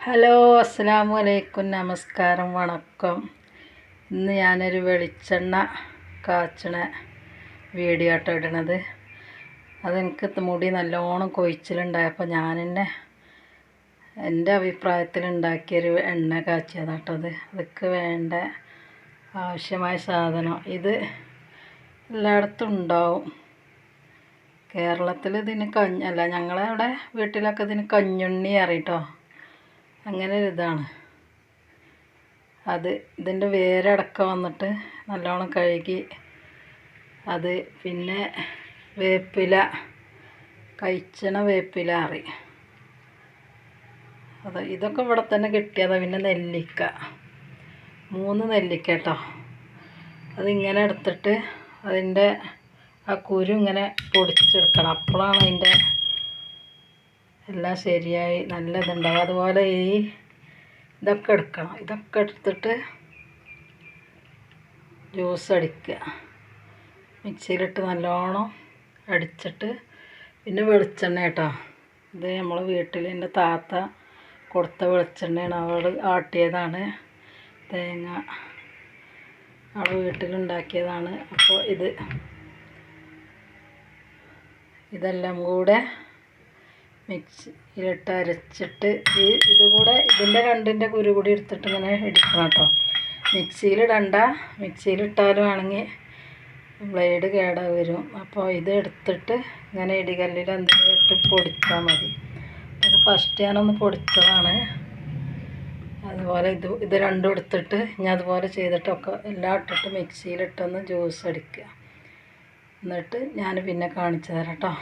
Hello, അസ്സലാമു അലൈക്കും, നമസ്കാരം, വണക്കം. ഇന്ന് ഞാനൊരു വെളിച്ചെണ്ണ കാച്ചണ വീഡിയോ ആട്ടോ ഇടണത്. അതെനിക്ക് മുടി നല്ലോണം കൊഴിച്ചിലുണ്ടായപ്പോൾ ഞാൻ തന്നെ എൻ്റെ അഭിപ്രായത്തിൽ ഉണ്ടാക്കിയൊരു എണ്ണ കാച്ചിയതാട്ടോ അത്. അതൊക്കെ വേണ്ട ആവശ്യമായ സാധനം ഇത് എല്ലായിടത്തും ഉണ്ടാവും. കേരളത്തിൽ ഇതിന് അല്ല, ഞങ്ങളവിടെ വീട്ടിലൊക്കെ ഇതിന് കഞ്ഞുണ്ണി അറിയട്ടോ, അങ്ങനെ ഒരു ഇതാണ് അത്. ഇതിൻ്റെ വേരടക്കം വന്നിട്ട് നല്ലോണം കഴുകി അത്, പിന്നെ വേപ്പില, കഴിച്ചണ വേപ്പില അത് ഇതൊക്കെ ഇവിടെ തന്നെ കിട്ടിയതാണ്. പിന്നെ നെല്ലിക്ക, 3 നെല്ലിക്ക കേട്ടോ. അതിങ്ങനെ എടുത്തിട്ട് അതിൻ്റെ ആ കുരു ഇങ്ങനെ പൊടിച്ചെടുക്കണം. അപ്പോഴാണ് അതിൻ്റെ എല്ലാം ശരിയായി നല്ലതുണ്ടാവും. അതുപോലെ ഇതൊക്കെ എടുക്കണം. ഇതൊക്കെ എടുത്തിട്ട് ജ്യൂസ് അടിക്കുക, മിക്സിയിലിട്ട് നല്ലോണം അടിച്ചിട്ട്. പിന്നെ വെളിച്ചെണ്ണ കേട്ടോ, ഇത് നമ്മൾ വീട്ടിൽ എൻ്റെ താത്ത കൊടുത്ത വെളിച്ചെണ്ണയാണ്. അവൾ ആട്ടിയതാണ്, തേങ്ങ അവൾ വീട്ടിലുണ്ടാക്കിയതാണ്. അപ്പോൾ ഇതെല്ലാം കൂടെ മിക്സിയിലിട്ട് അരച്ചിട്ട് ഇതുകൂടെ ഇതിൻ്റെ രണ്ടിൻ്റെ കുരു കൂടി എടുത്തിട്ട് ഇങ്ങനെ ഇടിക്കണം കേട്ടോ. മിക്സിയിലിടണ്ട, മിക്സിയിലിട്ടാലും ആണെങ്കിൽ ബ്ലേഡ് കേടായി വരും. അപ്പോൾ ഇത് എടുത്തിട്ട് ഇങ്ങനെ ഇടികല്ലിൽ എന്തെങ്കിലും ഇട്ട് പൊടിച്ചാൽ മതി. അത് ഫസ്റ്റ് ഞാനൊന്ന് പൊടിച്ചതാണ്. അതുപോലെ ഇത് രണ്ടും എടുത്തിട്ട് ഞാൻ അതുപോലെ ചെയ്തിട്ടൊക്കെ എല്ലാം ഇട്ടിട്ട് മിക്സിയിലിട്ടൊന്ന് ജ്യൂസ് അടിക്കുക. എന്നിട്ട് ഞാൻ പിന്നെ കാണിച്ചു തരാം കേട്ടോ.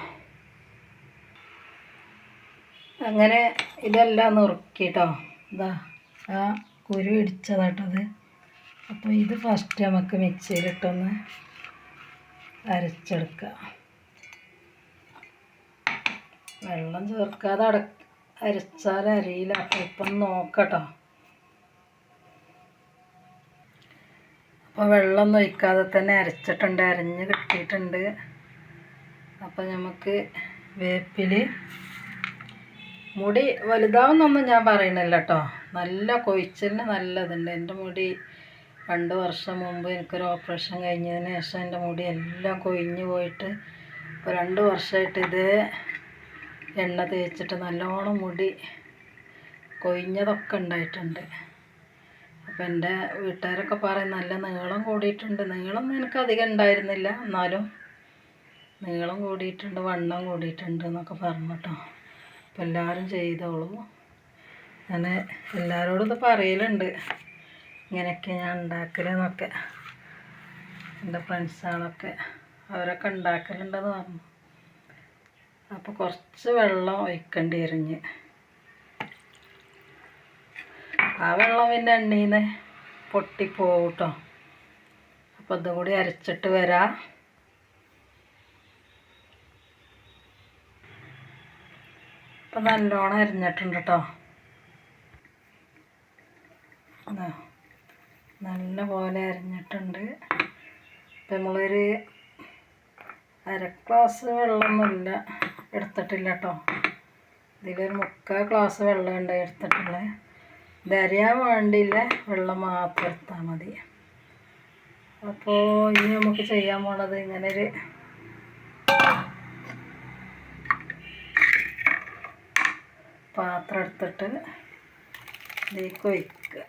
അങ്ങനെ ഇതെല്ലാം നുറുക്കിട്ടോ, ഇതാ ആ കുരു ഇടിച്ചതാട്ടത്. അപ്പോൾ ഇത് ഫസ്റ്റ് നമുക്ക് മിക്സിയിലിട്ടൊന്ന് അരച്ചെടുക്കുക. വെള്ളം ചേർക്കാതെ അരച്ചാൽ അരിയില്ല. അപ്പോൾ ഇപ്പം നോക്കട്ടോ. അപ്പോൾ വെള്ളം ഒഴിക്കാതെ തന്നെ അരച്ചിട്ടുണ്ട്, അരഞ്ഞ് കിട്ടിയിട്ടുണ്ട്. അപ്പോൾ നമുക്ക് വേപ്പില്, മുടി വലുതാവുന്നൊന്നും ഞാൻ പറയുന്നില്ല കേട്ടോ. നല്ല കൊഴിച്ചിലിന് നല്ലതുണ്ട്. എൻ്റെ മുടി 2 വർഷം മുമ്പ് എനിക്കൊരു ഓപ്പറേഷൻ കഴിഞ്ഞതിന് ശേഷം എൻ്റെ മുടി എല്ലാം കൊഴിഞ്ഞു പോയിട്ട് ഇപ്പോൾ 2 വർഷമായിട്ട് ഇതേ എണ്ണ തേച്ചിട്ട് നല്ലോണം മുടി കൊഴിഞ്ഞതൊക്കെ ഉണ്ടായിട്ടുണ്ട്. അപ്പോൾ എൻ്റെ വീട്ടുകാരൊക്കെ പറയും നല്ല നീളം കൂടിയിട്ടുണ്ട്. നീളമൊന്നും എനിക്ക് അധികം ഉണ്ടായിരുന്നില്ല, എന്നാലും നീളം കൂടിയിട്ടുണ്ട്, വണ്ണം കൂടിയിട്ടുണ്ട് എന്നൊക്കെ പറഞ്ഞു കേട്ടോ. അപ്പോൾ എല്ലാവരും ചെയ്തോളൂ. ഞാൻ എല്ലാവരോടും ഇത് പറയലുണ്ട്, ഇങ്ങനെയൊക്കെ ഞാൻ ഉണ്ടാക്കലെന്നൊക്കെ. എൻ്റെ ഫ്രണ്ട്സുകളൊക്കെ അവരൊക്കെ ഉണ്ടാക്കലുണ്ടെന്ന് പറഞ്ഞു. അപ്പോൾ കുറച്ച് വെള്ളം ഒഴിക്കേണ്ടി എറിഞ്ഞ് ആ വെള്ളം പിന്നെ എണ്ണയിൽ നിന്ന് പൊട്ടിപ്പോവും കേട്ടോ. അപ്പോൾ ഇതും കൂടി അരച്ചിട്ട് വരാം. അപ്പം നല്ലോണം അരിഞ്ഞിട്ടുണ്ട് കേട്ടോ. നല്ല പോലെ അരിഞ്ഞിട്ടുണ്ട്. ഇപ്പം നമ്മളൊരു 1/2 ഗ്ലാസ് വെള്ളമൊന്നുമില്ല എടുത്തിട്ടില്ല കേട്ടോ. ഇതിലൊരു 3/4 ഗ്ലാസ് വെള്ളം ഉണ്ട് എടുത്തിട്ടുള്ളത്. ഇത് അരിയാൻ വേണ്ടിയില്ല വെള്ളം മാത്രം എടുത്താൽ മതി. അപ്പോൾ ഇനി നമുക്ക് ചെയ്യാൻ പോണത് ഇങ്ങനെ ഒരു പാത്രം എടുത്തിട്ട് ഇതിലേക്ക് ഒഴിക്കുക.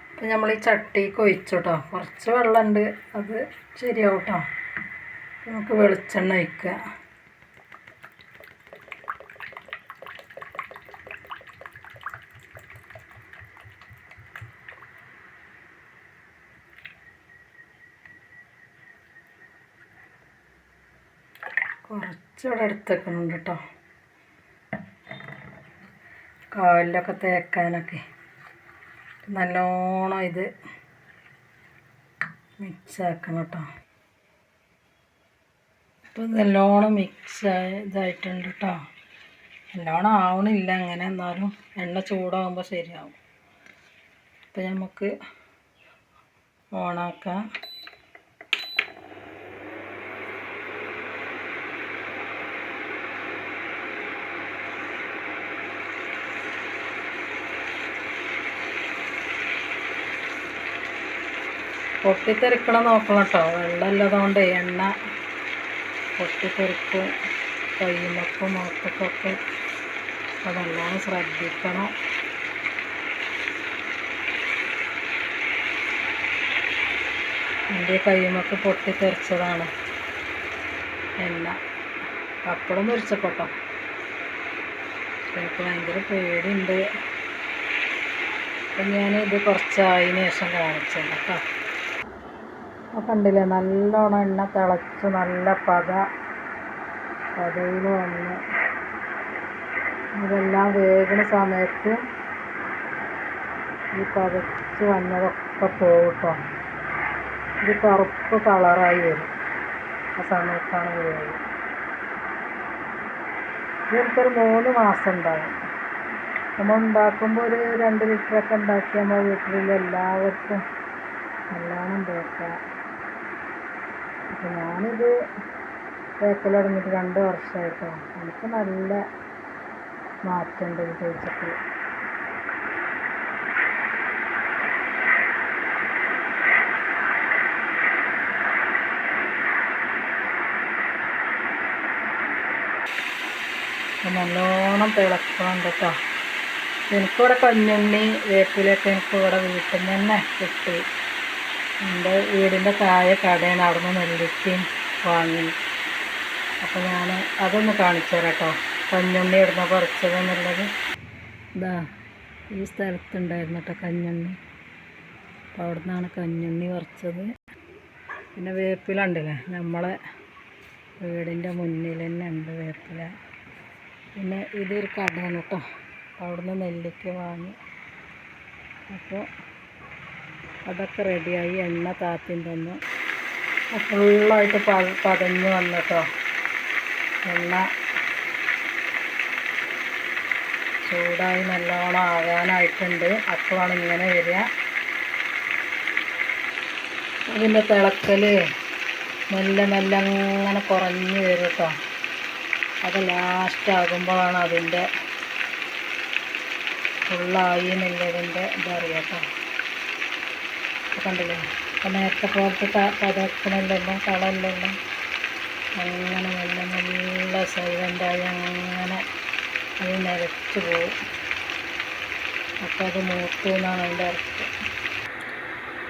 അപ്പം നമ്മൾ ഈ ചട്ടിക്ക് ഒഴിച്ചു കേട്ടോ. കുറച്ച് വെള്ളമുണ്ട്, അത് ശരിയാവും കേട്ടോ. നമുക്ക് വെളിച്ചെണ്ണ ഒഴിക്കുക. കുറച്ചിവിടെ എടുത്തേക്കുന്നുണ്ട് കേട്ടോ, കാലിലൊക്കെ തേക്കാനൊക്കെ. നല്ലോണം ഇത് മിക്സ് ആക്കണം കേട്ടോ. ഇപ്പം നല്ലോണം മിക്സ് ഇതായിട്ടുണ്ട് കേട്ടോ. നല്ലോണം ആവണില്ല അങ്ങനെ, എന്നാലും എണ്ണ ചൂടാകുമ്പോൾ ശരിയാവും. അപ്പം നമുക്ക് ഓണാക്കാം. പൊട്ടിത്തെറിക്കണം നോക്കണം കേട്ടോ. വെള്ളമില്ലതുകൊണ്ട് എണ്ണ പൊട്ടിത്തെറിക്കും കയ്യുമൊക്കും മുഖത്തൊക്കെ. അപ്പോൾ നല്ലോണം ശ്രദ്ധിക്കണം. എൻ്റെ കയ്യുമൊക്കെ പൊട്ടിത്തെറിച്ചതാണ് എണ്ണ. പപ്പടം പൊരിച്ചപ്പോട്ടോ എനിക്ക് ഭയങ്കര പേടിയുണ്ട്. അപ്പം ഞാനിത് കുറച്ചായതിന് ശേഷം കാണിച്ചത് കേട്ടോ. അപ്പോൾ കണ്ടില്ലേ, നല്ലോണം എണ്ണ തിളച്ച് നല്ല പതയിൽ വന്ന് ഇതെല്ലാം വേകുന്ന സമയത്ത് ഈ പതച്ച് വന്നതൊക്കെ പോകട്ടോ. ഇത് കറുപ്പ് കളറായി വരും. ആ സമയത്താണ് വേവ്. ഇതൊരു 3 മാസം ഉണ്ടാകും. നമ്മൾ ഉണ്ടാക്കുമ്പോൾ ഒരു 2 ലിറ്ററൊക്കെ ഉണ്ടാക്കി നമ്മൾ വീട്ടിലുള്ള എല്ലാവർക്കും നല്ലോണം തേക്കാം. അപ്പം ഞാനിത് തേക്കൽ തുടങ്ങിയിട്ട് 2 വർഷമായിട്ടോ. എനിക്ക് നല്ല മാറ്റമുണ്ട് ഇത് തേച്ചിട്ട്. നല്ലോണം തിളക്കുന്നുണ്ട് കേട്ടോ. എനിക്കിവിടെ കഞ്ഞുണ്ണി വേപ്പിലൊക്കെ എനിക്കിവിടെ വീട്ടിൽ നിന്ന് തന്നെ കിട്ടി. എൻ്റെ വീടിൻ്റെ താഴെ കടയാണ്, അവിടെ നിന്ന് നെല്ലിക്കയും വാങ്ങി. അപ്പോൾ ഞാൻ അതൊന്ന് കാണിച്ചു തരാം കേട്ടോ. കഞ്ഞുണ്ണി ഇവിടുന്ന് പറിച്ചതെന്നുള്ളത് ഇതാ ഈ സ്ഥലത്തുണ്ടായിരുന്നു കേട്ടോ കഞ്ഞുണ്ണി. അപ്പോൾ അവിടെ നിന്നാണ് കഞ്ഞുണ്ണി പറിച്ചത്. പിന്നെ വേപ്പില ഉണ്ടല്ലേ, നമ്മളെ വീടിൻ്റെ മുന്നിൽ തന്നെ ഉണ്ട് വേപ്പില. പിന്നെ ഇതൊരു കടയാണ് കേട്ടോ. അവിടുന്ന് നെല്ലിക്ക വാങ്ങി. അപ്പോൾ അതൊക്കെ റെഡിയായി. എണ്ണ താത്തിൻ തന്നു. ഫുള്ളായിട്ട് പതഞ്ഞ് വന്നു കേട്ടോ. എണ്ണ ചൂടായി നല്ലോണം ആകാനായിട്ടുണ്ട്. അപ്പോഴാണ് ഇങ്ങനെ വരിക. അതിൻ്റെ തിളക്കൽ മെല്ലെ മെല്ലെ അങ്ങനെ കുറഞ്ഞ് വരും കേട്ടോ. അത് ലാസ്റ്റ് ആകുമ്പോഴാണ് അതിൻ്റെ ഫുള്ളായി എന്നുള്ളതിൻ്റെ ഇതറിയാം കേട്ടോ. കണ്ടില്ലേ, അപ്പം നേരത്തെ പോലത്തെ പതക്കണെല്ലാം കളറിലെല്ലാം അങ്ങനെ മെല്ലെ മെല്ലെ സൈലൻ്റായി അങ്ങനെ അത് നിരച്ച് പോവും. അപ്പോൾ അത് മൂത്തു എന്നാണ് അതിൻ്റെ അർത്ഥം.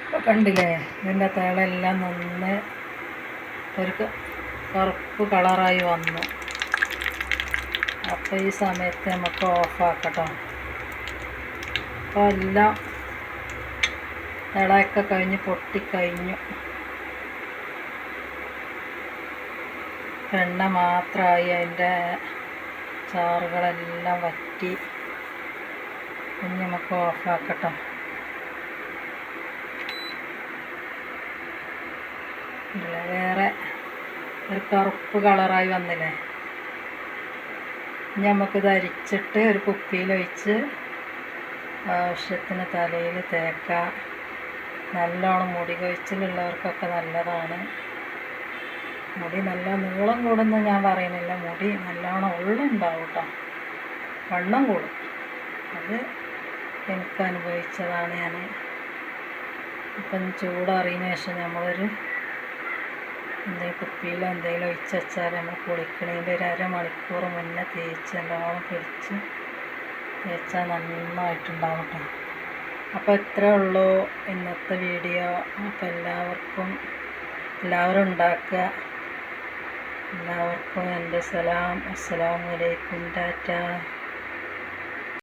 അപ്പോൾ കണ്ടില്ലേ, ഇതിൻ്റെ തിളെല്ലാം നന്ന് ഒരു കറുപ്പ് കളറായി വന്നു. അപ്പോൾ ഈ സമയത്ത് നമുക്ക് ഓഫാക്കട്ടോ. അപ്പോൾ എല്ലാം തിളയൊക്കെ കഴിഞ്ഞ് പൊട്ടിക്കഴിഞ്ഞു. എണ്ണ മാത്രമായി അതിൻ്റെ ചാറുകളെല്ലാം വറ്റി. ഇനി നമുക്ക് ഓഫാക്കട്ടോ. ഇല്ല, വേറെ ഒരു കറുപ്പ് കളറായി വന്നില്ലേ. ഇനി നമുക്കിത് അരിച്ചിട്ട് ഒരു കുപ്പിയിലൊഴിച്ച് ആവശ്യത്തിന് തലയിൽ തേക്കാം. നല്ലോണം മുടി കൊഴിച്ചിലുള്ളവർക്കൊക്കെ നല്ലതാണ്. മുടി നല്ല നീളം കൂടുന്നു ഞാൻ പറയുന്നില്ല, മുടി നല്ലോണം ഉള്ളുണ്ടാവും കേട്ടോ. വണ്ണം കൂടും. അത് എനിക്ക് അനുഭവിച്ചതാണ് ഞാൻ. ഇപ്പം ചൂടാറിയതിന് ശേഷം നമ്മളൊരു എന്തെങ്കിലും കുപ്പിയിലോ എന്തെങ്കിലും ഒഴിച്ച് വെച്ചാൽ നമ്മൾ കുളിക്കണതിൻ്റെ ഒരു അരമണിക്കൂർ മുന്നേ തേച്ച് നല്ലോണം പിടിച്ച് തേച്ചാൽ നന്നായിട്ടുണ്ടാവും കേട്ടോ. അപ്പോൾ ഇത്രേ ഉള്ളൂ ഇന്നത്തെ വീഡിയോ. അപ്പോൾ എല്ലാവരും ഉണ്ടാക്കുക. എല്ലാവർക്കും എൻ്റെ സലാം. അസ്സലാമു അലൈക്കും. ടാറ്റാ.